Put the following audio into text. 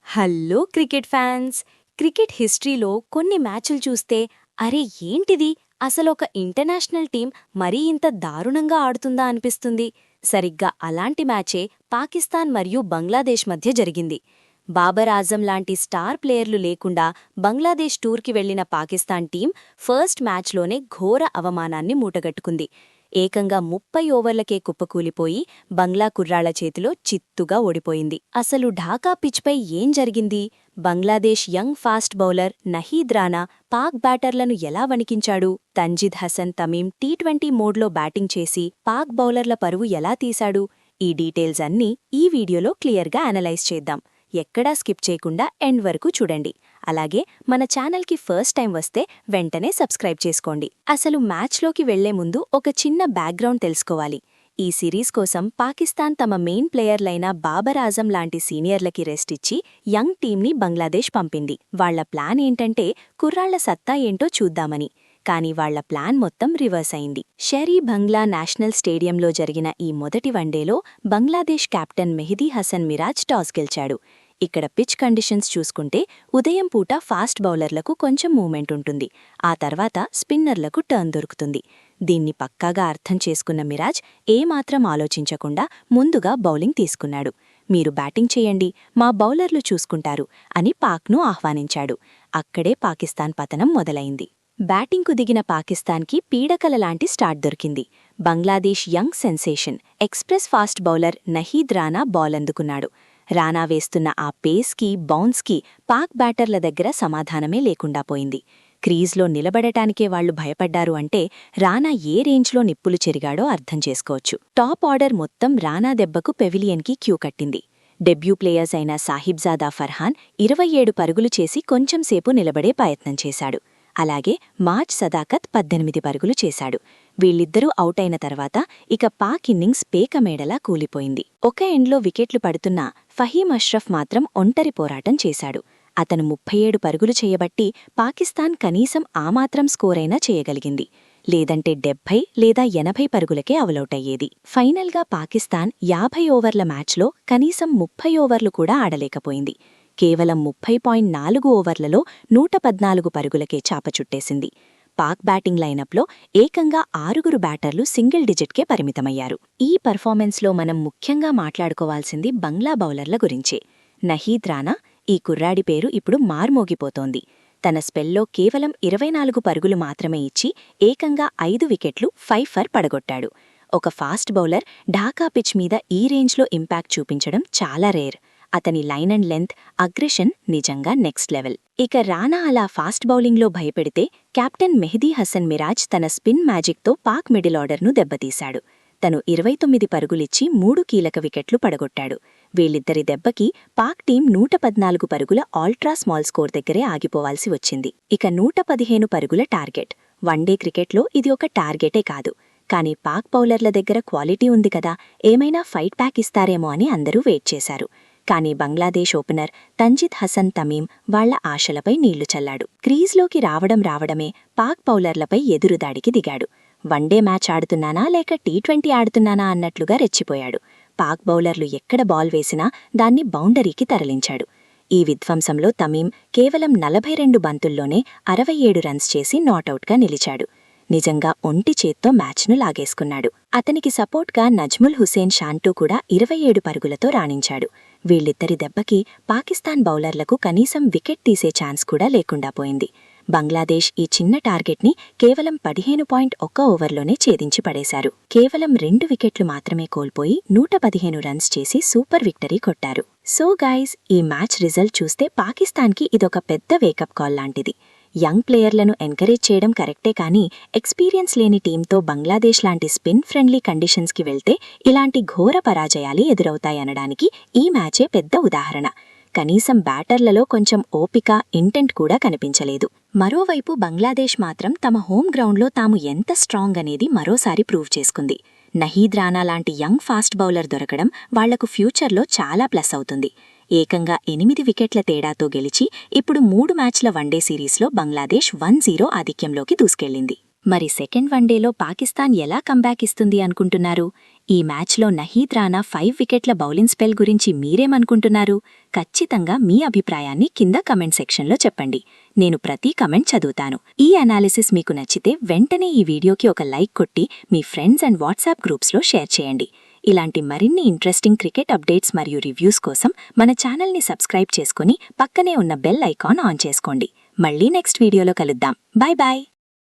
Hello cricket fans. Cricket హిస్టరీలో కొన్ని మ్యాచ్లు చూస్తే అరే ఏంటిది, అసలొక ఇంటర్నేషనల్ టీం మరీ ఇంత దారుణంగా ఆడుతుందా అనిపిస్తుంది. సరిగ్గా అలాంటి మ్యాచే పాకిస్తాన్ మరియు బంగ్లాదేశ్ మధ్య జరిగింది. బాబర్ ఆజం లాంటి స్టార్ ప్లేయర్లు లేకుండా బంగ్లాదేశ్ టూర్కి వెళ్లిన పాకిస్తాన్ టీం ఫస్ట్ మ్యాచ్లోనే ఘోర అవమానాన్ని మూటగట్టుకుంది. ఏకంగా 30 ఓవర్లకే కుప్పకూలిపోయి బంగ్లా కుర్రాళ్ల చేతిలో చిత్తుగా ఓడిపోయింది. అసలు ఢాకా పిచ్పై ఏం జరిగింది? Bangladesh young fast bowler Nahid Rana Pak బ్యాటర్లను ఎలా వణికించాడు? తంజిద్ హసన్ తమీం టీ20 మోడ్లో బ్యాటింగ్ చేసి పాక్ బౌలర్ల పరువు ఎలా తీశాడు? ఈ డీటెయిల్స్ అన్నీ ఈ వీడియోలో క్లియర్గా అనలైజ్ చేద్దాం. ఎక్కడా స్కిప్ చేయకుండా ఎండ్ వరకు చూడండి. అలాగే మన ఛానల్కి ఫస్ట్ టైం వస్తే వెంటనే సబ్స్క్రైబ్ చేసుకోండి. అసలు మ్యాచ్లోకి వెళ్లే ముందు ఒక చిన్న బ్యాక్గ్రౌండ్ తెలుసుకోవాలి. ఈ సిరీస్ కోసం పాకిస్తాన్ తమ మెయిన్ ప్లేయర్లైన బాబర్ ఆజం లాంటి సీనియర్లకి రెస్ట్ ఇచ్చి యంగ్ టీంని బంగ్లాదేశ్ పంపింది. వాళ్ల ప్లాన్ ఏంటంటే కుర్రాళ్ల సత్తా ఏంటో చూద్దామని. కానీ వాళ్ల ప్లాన్ మొత్తం రివర్స్ అయింది. షెరీ బంగ్లా నేషనల్ స్టేడియంలో జరిగిన ఈ మొదటి వన్డేలో బంగ్లాదేశ్ కెప్టెన్ మెహదీ హసన్ మిరాజ్ టాస్ గెలిచాడు. ఇక్కడ పిచ్ కండిషన్స్ చూసుకుంటే ఉదయం పూట ఫాస్ట్ బౌలర్లకు కొంచెం మూమెంట్ ఉంటుంది. ఆ తర్వాత స్పిన్నర్లకు టర్న్ దొరుకుతుంది. దీన్ని పక్కాగా అర్థం చేసుకున్న మిరాజ్ ఏమాత్రం ఆలోచించకుండా ముందుగా బౌలింగ్ తీసుకున్నాడు. మీరు బ్యాటింగ్ చేయండి, మా బౌలర్లు చూసుకుంటారు అని పాక్ను ఆహ్వానించాడు. అక్కడే పాకిస్తాన్ పతనం మొదలైంది. బ్యాటింగ్కు దిగిన పాకిస్తాన్కి పీడకలలాంటి స్టార్ట్ దొరికింది. Bangladesh young sensation express fast bowler Nahid Rana ball అందుకున్నాడు. రానా వేస్తున్న ఆ పేస్కి బౌన్స్కి పాక్ బ్యాటర్ల దగ్గర సమాధానమే లేకుండా పోయింది. క్రీజ్లో నిలబడటానికే వాళ్లు భయపడ్డారు అంటే రానా ఏ రేంజ్లో నిప్పులు చెరిగాడో అర్థం చేసుకోవచ్చు. టాప్ ఆర్డర్ మొత్తం రానా దెబ్బకు పెవిలియన్కి క్యూ కట్టింది. డెబ్యూ ప్లేయర్స్ అయిన సాహిబ్జాదా ఫర్హాన్ 27 పరుగులు చేసి కొంచెంసేపు నిలబడే ప్రయత్నం చేశాడు. అలాగే మార్జ్ సదాకత్ 18 పరుగులు చేశాడు. వీళ్ళిద్దరూ అవుట్ అయిన తర్వాత ఇక పాక్ ఇన్నింగ్స్ పేకమేడలా కూలిపోయింది. ఒక ఎండ్లో వికెట్లు పడుతున్నా ఫహీమ్ అష్రఫ్ మాత్రం ఒంటరి పోరాటం చేశాడు. అతను 37 పరుగులు చేయబట్టి పాకిస్తాన్ కనీసం ఆమాత్రం స్కోరైనా చేయగలిగింది. లేదంటే 70 లేదా 80 పరుగులకే అవలౌటయ్యేది. ఫైనల్గా పాకిస్తాన్ 50 ఓవర్ల మ్యాచ్లో కనీసం 30 ఓవర్లు కూడా ఆడలేకపోయింది. కేవలం 30.4 ఓవర్లలో 114 పరుగులకే చాపచుట్టేసింది. పాక్ బ్యాటింగ్ లైనప్లో ఏకంగా 6 బ్యాటర్లు సింగిల్ డిజిట్కే పరిమితమయ్యారు. ఈ పర్ఫార్మెన్స్లో మనం ముఖ్యంగా మాట్లాడుకోవాల్సింది బంగ్లా బౌలర్ల గురించే. నహీద్ రానా, ఈ కుర్రాడి పేరు ఇప్పుడు మార్మోగిపోతోంది. తన స్పెల్లో కేవలం 24 పరుగులు మాత్రమే ఇచ్చి ఏకంగా 5 వికెట్లు 5 ఫర్ పడగొట్టాడు. ఒక ఫాస్ట్ బౌలర్ ఢాకా పిచ్ మీద ఈ రేంజ్లో ఇంపాక్ట్ చూపించడం చాలా రేర్. అతని లైన్ అండ్ లెంత్, అగ్రెషన్ నిజంగా నెక్స్ట్ లెవెల్. ఇక రానా అలా ఫాస్ట్ బౌలింగ్లో భయపెడితే కెప్టెన్ మెహదీ హసన్ మిరాజ్ తన స్పిన్ మ్యాజిక్తో పాక్ మిడిల్ ఆర్డర్ను దెబ్బతీశాడు. తను 29 పరుగులిచ్చి 3 కీలక వికెట్లు పడగొట్టాడు. వీళ్ళిద్దరి దెబ్బకి పాక్ టీం 114 పరుగుల ఆల్ట్రా స్మాల్ స్కోర్ దగ్గరే ఆగిపోవాల్సి వచ్చింది. ఇక 115 పరుగుల టార్గెట్. వన్డే క్రికెట్లో ఇది ఒక టార్గెటే కాదు. కానీ పాక్ బౌలర్ల దగ్గర క్వాలిటీ ఉంది కదా, ఏమైనా ఫైట్ బ్యాక్ ఇస్తారేమో అని అందరూ వెయిట్ చేశారు. కానీ బంగ్లాదేశ్ ఓపెనర్ తంజిద్ హసన్ తమీం వాళ్ల ఆశలపై నీళ్లు చల్లాడు. క్రీజ్లోకి రావడమే పాక్ బౌలర్లపై ఎదురుదాడికి దిగాడు. వన్డే మ్యాచ్ ఆడుతున్నానా లేక టీ20 ఆడుతున్నానా అన్నట్లుగా రెచ్చిపోయాడు. పాక్ బౌలర్లు ఎక్కడ బాల్ వేసినా దాన్ని బౌండరీకి తరలించాడు. ఈ విధ్వంసంలో తమీం కేవలం 42 బంతుల్లోనే 67 రన్స్ చేసి నాటౌట్గా నిలిచాడు. నిజంగా ఒంటి చేత్తో మ్యాచ్ను లాగేసుకున్నాడు. అతనికి సపోర్ట్గా నజ్ముల్ హుసేన్ షాంటూ కూడా 27 పరుగులతో రాణించాడు. వీళ్ళిద్దరి దెబ్బకి పాకిస్తాన్ బౌలర్లకు కనీసం వికెట్ తీసే ఛాన్స్ కూడా లేకుండా పోయింది. బంగ్లాదేశ్ ఈ చిన్న టార్గెట్ని కేవలం 15.1 ఓవర్లోనే ఛేదించి పడేశారు. కేవలం 2 వికెట్లు మాత్రమే కోల్పోయి 115 రన్స్ చేసి సూపర్ విక్టరీ కొట్టారు. సో గైస్, ఈ మ్యాచ్ రిజల్ట్ చూస్తే పాకిస్తాన్కి ఇదొక పెద్ద వేకప్ కాల్ లాంటిది. యంగ్ ప్లేయర్లను ఎంకరేజ్ చేయడం కరెక్టే కానీ ఎక్స్పీరియన్స్ లేని టీంతో బంగ్లాదేశ్ లాంటి స్పిన్ ఫ్రెండ్లీ కండిషన్స్కి వెళ్తే ఇలాంటి ఘోర పరాజయాలు ఎదురవుతాయనడానికి ఈ మ్యాచే పెద్ద ఉదాహరణ. కనీసం బ్యాటర్లలో కొంచెం ఓపిక, ఇంటెంట్ కూడా కనిపించలేదు. మరోవైపు బంగ్లాదేశ్ మాత్రం తమ హోమ్ గ్రౌండ్లో తాము ఎంత స్ట్రాంగ్ అనేది మరోసారి ప్రూవ్ చేసుకుంది. నహీద్ రానా లాంటి యంగ్ ఫాస్ట్ బౌలర్ దొరకడం వాళ్లకు ఫ్యూచర్లో చాలా ప్లస్ అవుతుంది. ఏకంగా 8 వికెట్ల తేడాతో గెలిచి ఇప్పుడు 3 మ్యాచ్ల వన్డే సిరీస్లో బంగ్లాదేశ్ 1-0 ఆధిక్యంలోకి దూసుకెళ్లింది. మరి సెకండ్ వన్డేలో పాకిస్తాన్ ఎలా కంబ్యాక్ ఇస్తుంది అనుకుంటున్నారు? ఈ మ్యాచ్లో నహీద్ రాణా 5 వికెట్ల బౌలింగ్ స్పెల్ గురించి మీరేమనుకుంటున్నారు? ఖచ్చితంగా మీ అభిప్రాయాన్ని కింద కమెంట్ సెక్షన్లో చెప్పండి. నేను ప్రతి కమెంట్ చదువుతాను. ఈ అనాలిసిస్ మీకు నచ్చితే వెంటనే ఈ వీడియోకి ఒక లైక్ కొట్టి మీ ఫ్రెండ్స్ అండ్ వాట్సాప్ గ్రూప్స్లో షేర్ చేయండి. ఇలాంటి మరిన్ని ఇంట్రెస్టింగ్ క్రికెట్ అప్డేట్స్ మరియు రివ్యూస్ కోసం మన ఛానల్ని సబ్స్క్రైబ్ చేసుకుని పక్కనే ఉన్న బెల్ ఐకాన్ ఆన్ చేసుకోండి. మళ్ళీ నెక్స్ట్ వీడియోలో కలుద్దాం. Bye bye.